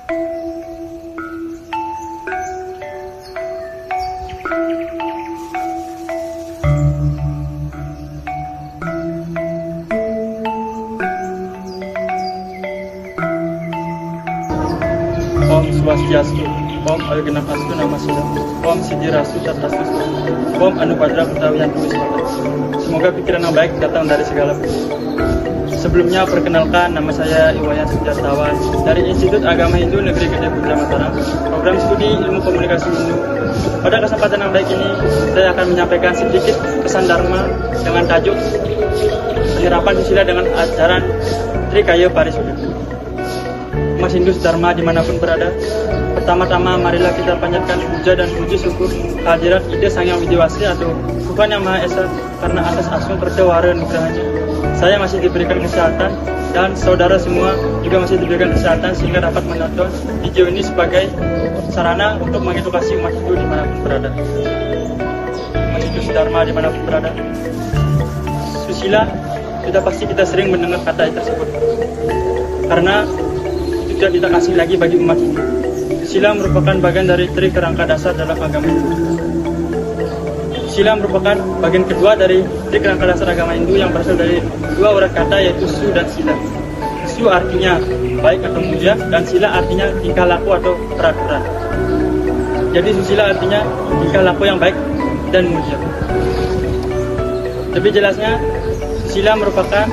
Om Swastiastu, Om Ayogenapastu Namasudha, Om Sidirasu Tatastu, Om Anubhadra Kutawiyantu Wismata. Semoga pikiran yang baik datang dari segala pihak. Sebelumnya perkenalkan, nama saya Iwayan Sujartawan dari Institut Agama Hindu Negeri Gede Putra Mataram, program studi Ilmu Komunikasi Hindu. Pada kesempatan yang baik ini, saya akan menyampaikan sedikit pesan Dharma dengan tajuk penyerapan susila dengan ajaran Trikaya Parisuddha. Umat Hindu Dharma dimanapun berada, pertama-tama marilah kita panjatkan puja dan puji syukur kehadirat Ida Sang Hyang Widiwasi atau Tuhan Yang Maha Esa, karena atas asma perdewara nugrahanya saya masih diberikan kesehatan dan saudara semua juga masih diberikan kesehatan sehingga dapat menonton video ini sebagai sarana untuk mengedukasi umat Hindu dimanapun berada. Umat Hindu Dharma dimanapun berada, susila sudah pasti kita sering mendengar kata tersebut, karena tidak kita kasih lagi bagi umat Hindu. Susila merupakan bagian dari tri kerangka dasar dalam agama Hindu. Susila merupakan bagian kedua dari tri kerangka dasar agama Hindu yang berasal dari dua urat kata, yaitu su dan sila. Su artinya baik atau mulia, dan sila artinya tingkah laku atau peraturan. Jadi susila artinya tingkah laku yang baik dan mulia. Lebih jelasnya, susila merupakan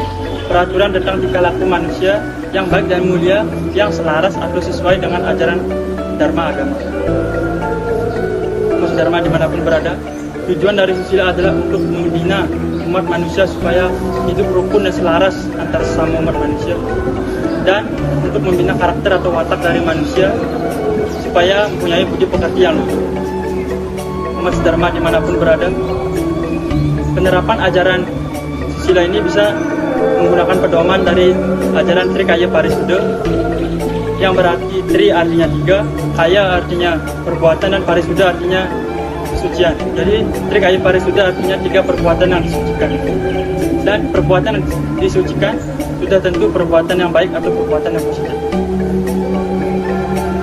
peraturan tentang tingkah laku manusia yang baik dan mulia yang selaras atau sesuai dengan ajaran Dharma agama. Umat Dharma dimanapun berada, tujuan dari susila adalah untuk membina umat manusia supaya hidup rukun dan selaras antar sesama umat manusia, dan untuk membina karakter atau watak dari manusia supaya mempunyai budi pekerti yang luhur. Umat Dharma dimanapun berada, penerapan ajaran susila ini bisa menggunakan pedoman dari ajaran Trikaya Parisuddha, yang berarti Tri artinya tiga, Kaya artinya perbuatan, dan Parisuddha artinya kesucian. Jadi Trikaya Parisuddha artinya tiga perbuatan yang disucikan, dan perbuatan yang disucikan sudah tentu perbuatan yang baik atau perbuatan yang positif.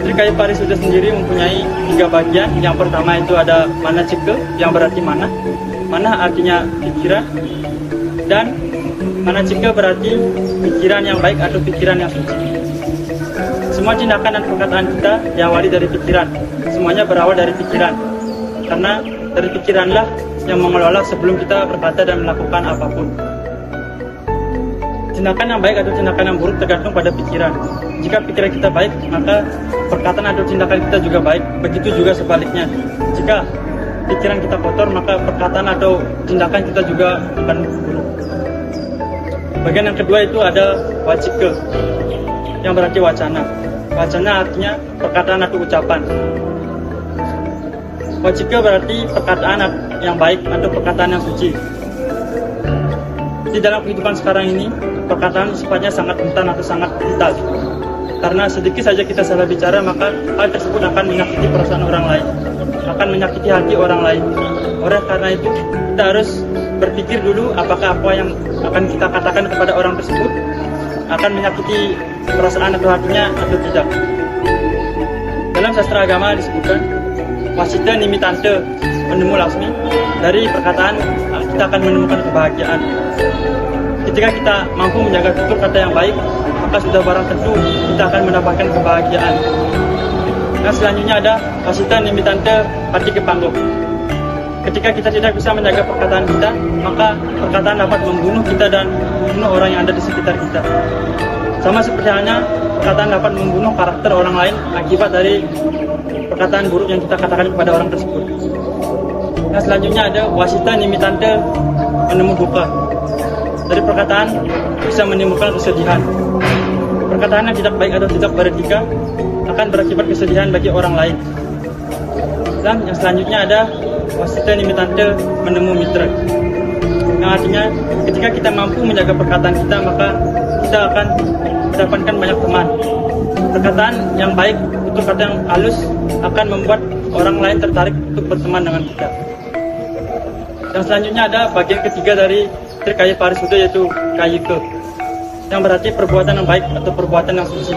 Trikaya Parisuddha sendiri mempunyai tiga bagian. Yang pertama itu ada Manacika, yang berarti mana. Mana artinya pikiran, dan Manacika berarti pikiran yang baik atau pikiran yang suci. Semua tindakan dan perkataan kita diawali dari pikiran. Semuanya berawal dari pikiran, karena dari pikiranlah yang mengelola sebelum kita berkata dan melakukan apapun. Tindakan yang baik atau tindakan yang buruk tergantung pada pikiran. Jika pikiran kita baik, maka perkataan atau tindakan kita juga baik. Begitu juga sebaliknya. Jika pikiran kita kotor, maka perkataan atau tindakan kita juga akan buruk. Bagian yang kedua itu ada Wacika, yang berarti wacana. Wacana artinya perkataan atau ucapan. Wacika berarti perkataan yang baik atau perkataan yang suci. Di dalam kehidupan sekarang ini, perkataan sifatnya sangat rentan atau sangat vital. Karena sedikit saja kita salah bicara, maka hal tersebut akan menyakiti perasaan orang lain, akan menyakiti hati orang lain. Oleh karena itu, kita harus berpikir dulu apakah apa yang akan kita katakan kepada orang tersebut akan menyakiti perasaan atau hatinya atau tidak. Dalam sastra agama disebutkan, wasita nimitante menemu Laksmi. Dari perkataan kita akan menemukan kebahagiaan. Ketika kita mampu menjaga tutur kata yang baik, maka sudah barang tentu kita akan mendapatkan kebahagiaan. Dan selanjutnya ada wasita nimitante hati kepanggo. Ketika kita tidak bisa menjaga perkataan kita, maka perkataan dapat membunuh kita dan membunuh orang yang ada di sekitar kita. Sama seperti halnya, perkataan dapat membunuh karakter orang lain akibat dari perkataan buruk yang kita katakan kepada orang tersebut. Nah, selanjutnya ada wasita nimitante menemu duka. Dari perkataan bisa menimbulkan kesedihan. Perkataan yang tidak baik atau tidak beretika akan berakibat kesedihan bagi orang lain. Dan yang selanjutnya ada wasita nimitante menemu mitra. Yang artinya ketika kita mampu menjaga perkataan kita, maka kita akan mendapatkan banyak teman. Perkataan yang baik, itu kata yang halus, akan membuat orang lain tertarik untuk berteman dengan kita. Yang selanjutnya ada bagian ketiga dari Trikaya Parisuddha, yaitu Kayika, yang berarti perbuatan yang baik atau perbuatan yang suci.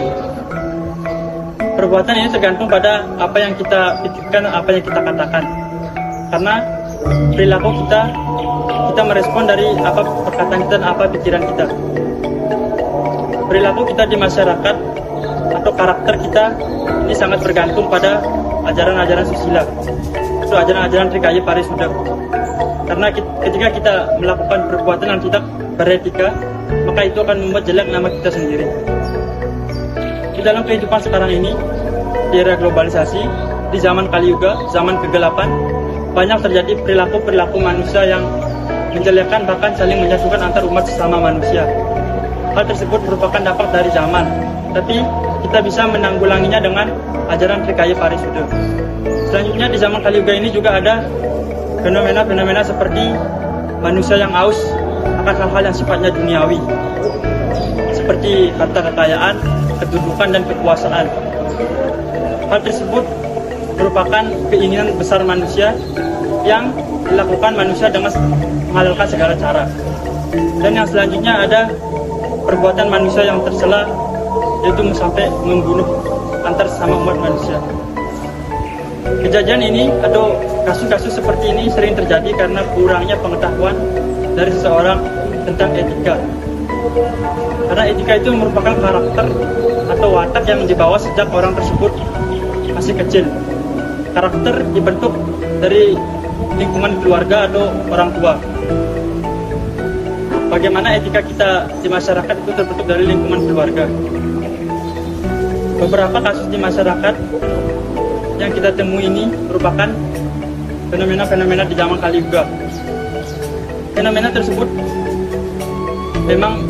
perbuatan ini tergantung pada apa yang kita pikirkan, apa yang kita katakan. Karena perilaku kita merespon dari apa perkataan kita dan apa pikiran kita. Perilaku kita di masyarakat atau karakter kita ini sangat bergantung pada ajaran-ajaran susila atau ajaran-ajaran Trikaya Parisuda. Karena ketika kita melakukan perbuatan yang tidak beretika, maka itu akan membuat jelek nama kita sendiri. Di dalam kehidupan sekarang ini, di era globalisasi, di zaman Kaliuga, zaman kegelapan, banyak terjadi perilaku-perilaku manusia yang menjelekkan bahkan saling menjatuhkan antar umat sesama manusia. Hal tersebut merupakan dampak dari zaman, tapi kita bisa menanggulanginya dengan ajaran Trikaya Parisuda. Selanjutnya di zaman Kaliuga ini juga ada fenomena-fenomena seperti manusia yang aus akan hal-hal yang sifatnya duniawi, seperti harta kekayaan, kedudukan, dan kekuasaan. Hal tersebut merupakan keinginan besar manusia yang dilakukan manusia dengan menghalalkan segala cara. Dan yang selanjutnya ada perbuatan manusia yang tercela, yaitu sampai membunuh antar sesama umat manusia. Kejadian ini atau kasus-kasus seperti ini sering terjadi karena kurangnya pengetahuan dari seseorang tentang etika. Karena etika itu merupakan karakter atau watak yang dibawa sejak orang tersebut masih kecil. Karakter dibentuk dari lingkungan keluarga atau orang tua. Bagaimana etika kita di masyarakat itu terbentuk dari lingkungan keluarga. Beberapa kasus di masyarakat yang kita temui ini merupakan fenomena-fenomena di zaman Kaliuga. Fenomena tersebut memang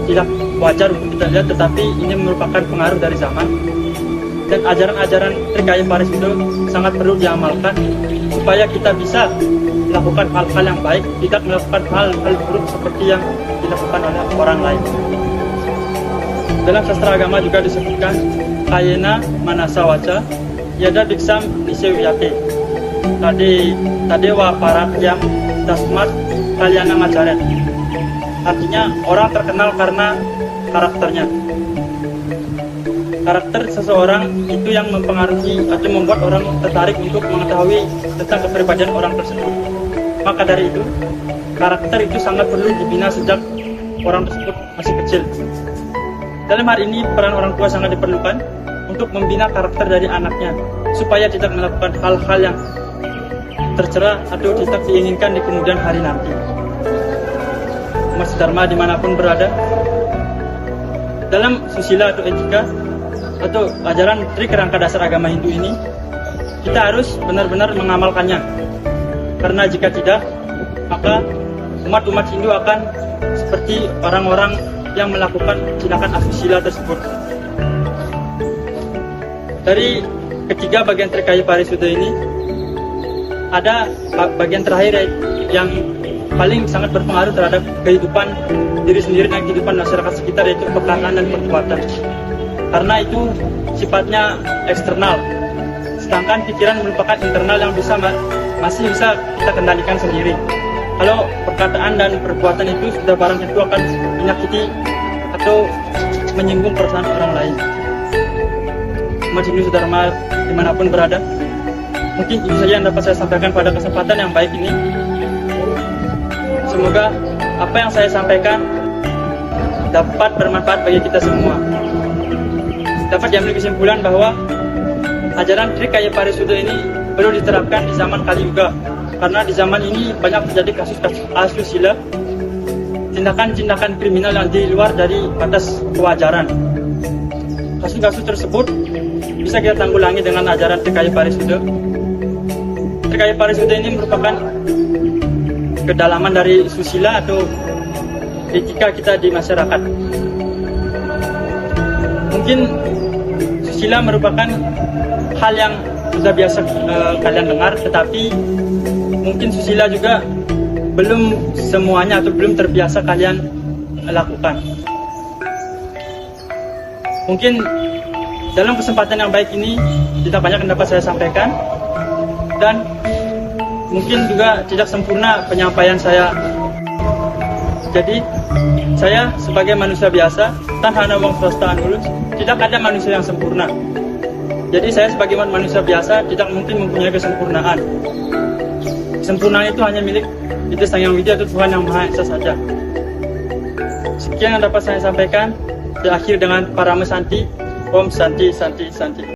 tidak wajar untuk kita lihat, tetapi ini merupakan pengaruh dari zaman. Dan ajaran-ajaran Trikaya Parisuda sangat perlu diamalkan supaya kita bisa melakukan hal-hal yang baik, tidak melakukan hal-hal buruk seperti yang dilakukan oleh orang lain. Dalam sastra agama juga disebutkan Kayena Manasa Waca Yada Biksam Nisewiyate Tadewa Parakyam Dasmat Kalyana Macaret. Artinya orang terkenal karena karakternya. Karakter seseorang itu yang mempengaruhi atau membuat orang tertarik untuk mengetahui tentang kepribadian orang tersebut. Maka dari itu, karakter itu sangat perlu dibina sejak orang tersebut masih kecil. Dalam hal ini, peran orang tua sangat diperlukan untuk membina karakter dari anaknya, supaya tidak melakukan hal-hal yang tercela atau tidak diinginkan di kemudian hari nanti. Mas Dharma dimanapun berada, dalam susila atau etika atau ajaran Tri Kerangka Dasar Agama Hindu ini, kita harus benar-benar mengamalkannya. Karena jika tidak, maka umat-umat Hindu akan seperti orang-orang yang melakukan tindakan asusila tersebut. Dari ketiga bagian Trikaya Parisuda ini, ada bagian terakhir yang paling sangat berpengaruh terhadap kehidupan diri sendiri dan kehidupan masyarakat sekitar, yaitu perkataan dan perbuatan. Karena itu sifatnya eksternal, sedangkan pikiran merupakan internal yang masih bisa kita kendalikan sendiri. Kalau perkataan dan perbuatan itu sudah barang tentu akan menyakiti atau menyinggung perasaan orang lain. Umat Hindu Dharma dimanapun berada, mungkin itu saja yang dapat saya sampaikan pada kesempatan yang baik ini. Semoga apa yang saya sampaikan dapat bermanfaat bagi kita semua. Dapat diambil kesimpulan bahwa ajaran Trikaya Parisuda ini perlu diterapkan di zaman Kaliuga, karena di zaman ini banyak terjadi kasus-kasus asusila, tindakan-tindakan kriminal yang di luar dari batas kewajaran. Kasus-kasus tersebut bisa kita tanggulangi dengan ajaran Trikaya Parisuda. Trikaya Parisuda ini merupakan kedalaman dari susila atau etika kita di masyarakat. Mungkin susila merupakan hal yang sudah biasa kalian dengar, tetapi mungkin susila juga belum semuanya atau belum terbiasa kalian lakukan. Mungkin dalam kesempatan yang baik ini tidak banyak yang dapat saya sampaikan, dan mungkin juga tidak sempurna penyampaian saya. Jadi saya sebagai manusia biasa, tan hana wong swasta anulus, tidak ada manusia yang sempurna. Jadi saya sebagai manusia biasa tidak mungkin mempunyai kesempurnaan. Kesempurnaan itu hanya milik itu Sang Yang Widya, itu Tuhan Yang Maha Esa saja. Sekian yang dapat saya sampaikan. Diakhiri dengan Parama Santi. Om Santi Santi Santi.